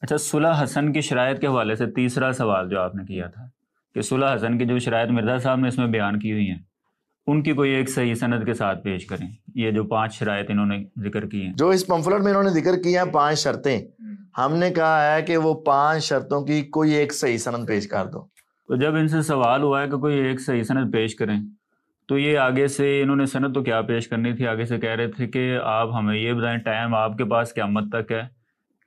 اچھا، صلح حسن کی شرائط کے حوالے سے تیسرا سوال جو آپ نے کیا تھا کہ صلح حسن کی جو شرائط مرزا صاحب نے اس میں بیان کی ہوئی ہیں ان کی کوئی ایک صحیح سند کے ساتھ پیش کریں، یہ جو 5 شرائط انہوں نے ذکر کی ہیں، جو اس پمفلٹ میں انہوں نے ذکر کی ہیں 5 شرطیں، ہم نے کہا ہے کہ وہ 5 شرطوں کی کوئی ایک صحیح سند پیش کر دو۔ تو جب ان سے سوال ہوا ہے کہ کوئی ایک صحیح سند پیش کریں تو یہ آگے سے انہوں نے سند تو کیا پیش کرنی تھی، آگے سے کہہ رہے تھے کہ آپ ہمیں یہ بتائیں ٹائم آپ کے پاس قیامت تک ہے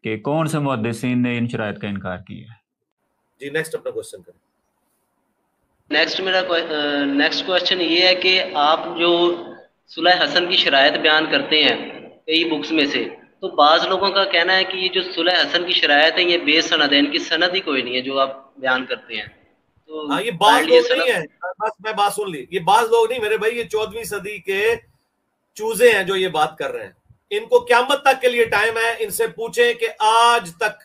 کہ کون سے محدثین نے ان شرائط کا انکار کیا ہے۔ جی نیکسٹ اپنا کوشچن کریں۔ نیکسٹ کوشچن یہ ہے کہ آپ جو صلح حسن کی شرائط بیان کرتے ہیں کئی بکس میں سے، تو بعض لوگوں کا کہنا ہے کہ یہ جو صلح حسن کی شرائط ہے یہ بے سند ہے، ان کی سند ہی کوئی نہیں ہے جو آپ بیان کرتے ہیں۔ تو ہاں، یہ بعض لوگ نہیں ہیں، بس میں بات سن لی، یہ بعض لوگ نہیں میرے بھائی، یہ 14ویں صدی کے چوزے ہیں جو یہ بات کر رہے ہیں۔ ان کو قیامت تک کے لیے ٹائم ہے، ان سے پوچھیں کہ آج تک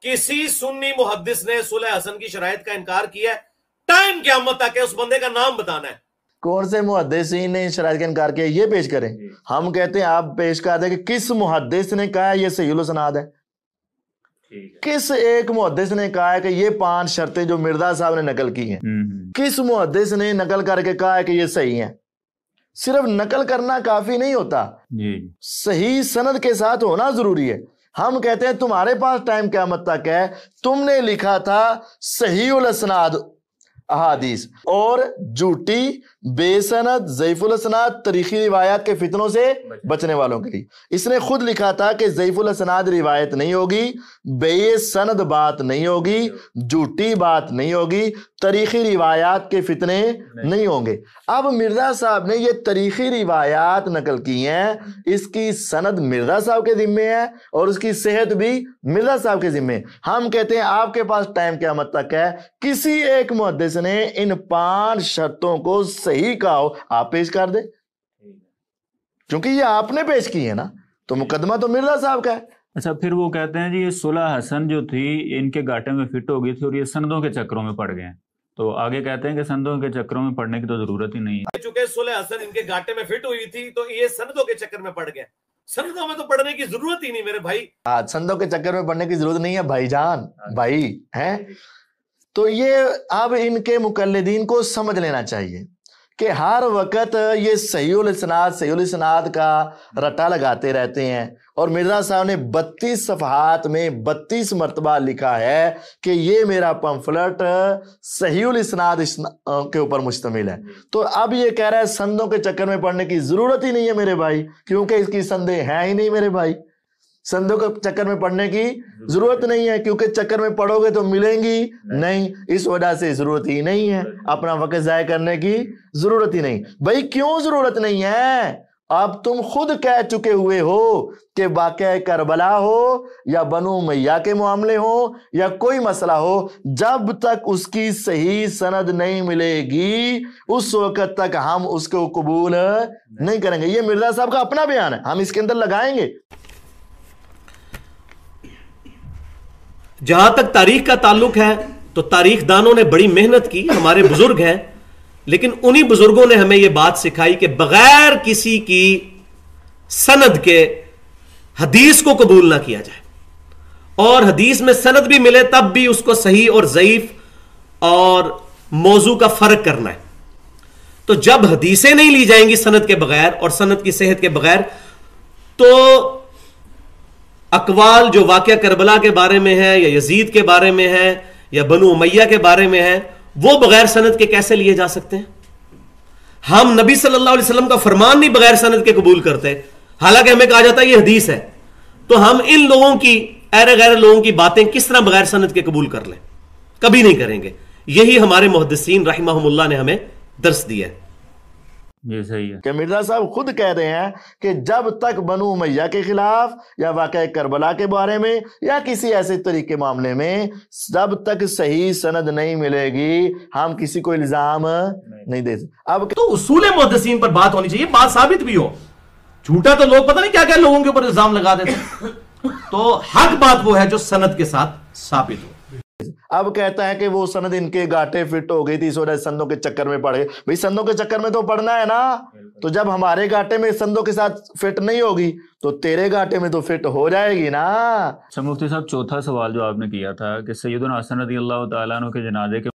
کسی سنی محدث نے صلح حسن کی شرائط کا انکار کیا ہے؟ ٹائم قیامت تک ہے، اس بندے کا نام بتانا ہے۔ کون سے محدثین نے شرائط کا انکار کیا یہ پیش کریں۔ ہم کہتے ہیں آپ پیش کر دیں کہ کس محدث نے کہا ہے یہ صحیح الاسناد ہے، کس ایک محدث نے کہا ہے کہ یہ 5 شرطیں جو مرزا صاحب نے نقل کی ہیں کس محدث نے نقل کر کے کہا ہے کہ یہ صحیح ہیں۔ صرف نقل کرنا کافی نہیں ہوتا، صحیح سند کے ساتھ ہونا ضروری ہے۔ ہم کہتے ہیں تمہارے پاس ٹائم قیامت تک ہے، تم نے لکھا تھا صحیح الاسناد احادیث اور جھوٹی بے سند ضعیف الاسناد تاریخی روایات کے فتنوں سے بچنے والوں کے لیے۔ اس نے خود لکھا تھا کہ ضعیف الاسناد روایت نہیں ہوگی، بے سند بات نہیں ہوگی، جھوٹی بات نہیں ہوگی، تاریخی روایات کے فتنے نہیں ہوں گے۔ اب مرزا صاحب نے یہ تاریخی روایات نقل کی ہیں، اس کی سند مرزا صاحب کے ذمے ہے اور اس کی صحت بھی مرزا صاحب کے ذمے۔ ہم کہتے ہیں آپ کے پاس ٹائم قیامت تک ہے، کسی ایک محدث نے ان 5 شرطوں کو صحیح کہا ہو آپ پیش کر دیں، کیونکہ یہ آپ نے پیش کی ہے نا، تو مقدمہ تو مرزا صاحب کا ہے۔ اچھا، پھر وہ کہتے ہیں جی یہ صلح حسن جو تھی ان کے گاٹے میں فٹ ہو گئی تھی اور یہ سندوں کے چکروں میں پڑ گئے ہیں، تو آگے کہتے ہیں کہ سندوں کے چکروں میں پڑنے کی تو ضرورت ہی نہیں ہے۔ چونکہ صلح حسن ان کے گاٹے میں فٹ ہوئی تھی تو یہ سندوں کے چکر میں پڑ گئے، سندوں میں تو پڑھنے کی ضرورت ہی نہیں میرے بھائی۔ سندوں کے چکر میں پڑنے کی ضرورت نہیں ہے بھائی جان، بھائی ہیں۔ تو یہ اب ان کے مقلدین کو سمجھ لینا چاہیے کہ ہر وقت یہ صحیح الاسناد کا رٹا لگاتے رہتے ہیں، اور مرزا صاحب نے 32 صفحات میں 32 مرتبہ لکھا ہے کہ یہ میرا پمفلٹ صحیح الاسناد کے اوپر مشتمل ہے۔ تو اب یہ کہہ رہا ہے سندوں کے چکر میں پڑنے کی ضرورت ہی نہیں ہے میرے بھائی، کیونکہ اس کی سندیں ہیں ہی نہیں میرے بھائی، سندوں کے چکر میں پڑھنے کی ضرورت نہیں ہے، کیونکہ چکر میں پڑھو گے تو ملیں گی نہیں، اس وجہ سے ضرورت ہی نہیں ہے، اپنا وقت ضائع کرنے کی ضرورت ہی نہیں۔ بھائی کیوں ضرورت نہیں ہے؟ اب تم خود کہہ چکے ہوئے ہو کہ واقعہ کربلا ہو یا بنو امیہ کے معاملے ہو یا کوئی مسئلہ ہو، جب تک اس کی صحیح سند نہیں ملے گی اس وقت تک ہم اس کو قبول نہیں کریں گے۔ یہ مرزا صاحب کا اپنا بیان ہے، ہم اس کے اندر لگائیں گے۔ جہاں تک تاریخ کا تعلق ہے تو تاریخ دانوں نے بڑی محنت کی، ہمارے بزرگ ہیں، لیکن انہی بزرگوں نے ہمیں یہ بات سکھائی کہ بغیر کسی کی سند کے حدیث کو قبول نہ کیا جائے، اور حدیث میں سند بھی ملے تب بھی اس کو صحیح اور ضعیف اور موضوع کا فرق کرنا ہے۔ تو جب حدیثیں نہیں لی جائیں گی سند کے بغیر اور سند کی صحت کے بغیر، تو اقوال جو واقعہ کربلا کے بارے میں ہے یا یزید کے بارے میں ہے یا بنو امیہ کے بارے میں ہے، وہ بغیر سند کے کیسے لیے جا سکتے ہیں؟ ہم نبی صلی اللہ علیہ وسلم کا فرمان نہیں بغیر سند کے قبول کرتے، حالانکہ ہمیں کہا جاتا ہے یہ حدیث ہے، تو ہم ان لوگوں کی ایرے غیر لوگوں کی باتیں کس طرح بغیر سند کے قبول کر لیں؟ کبھی نہیں کریں گے۔ یہی ہمارے محدثین رحمہم اللہ نے ہمیں درس دیا ہے۔ یہ صحیح ہے کہ مرزا صاحب خود کہہ رہے ہیں کہ جب تک بنو امیہ کے خلاف یا واقعہ کربلا کے بارے میں یا کسی ایسے طریقے کے معاملے میں جب تک صحیح سند نہیں ملے گی ہم کسی کو الزام نہیں دے سکتے۔ اب تو اصول محدثین پر بات ہونی چاہیے، بات ثابت بھی ہو، جھوٹا تو لوگ پتہ نہیں کیا کیا لوگوں کے اوپر الزام لگا دیتے، تو حق بات وہ ہے جو سند کے ساتھ ثابت ہو۔ اب کہتا ہے کہ وہ سند ان کے گاٹے فٹ ہو گئی تھی اس وجہ سے سندوں کے چکر میں پڑ گئے. بھئی سندوں کے چکر میں تو پڑنا ہے نا, تو جب ہمارے گاٹے میں سندوں کے ساتھ فٹ نہیں ہوگی تو تیرے گاٹے میں تو فٹ ہو جائے گی نا. اچھا مفتی صاحب چوتھا سوال جو آپ نے کیا تھا کہ سیدنا حسن رضی اللہ تعالیٰ عنہ کے جنازے کے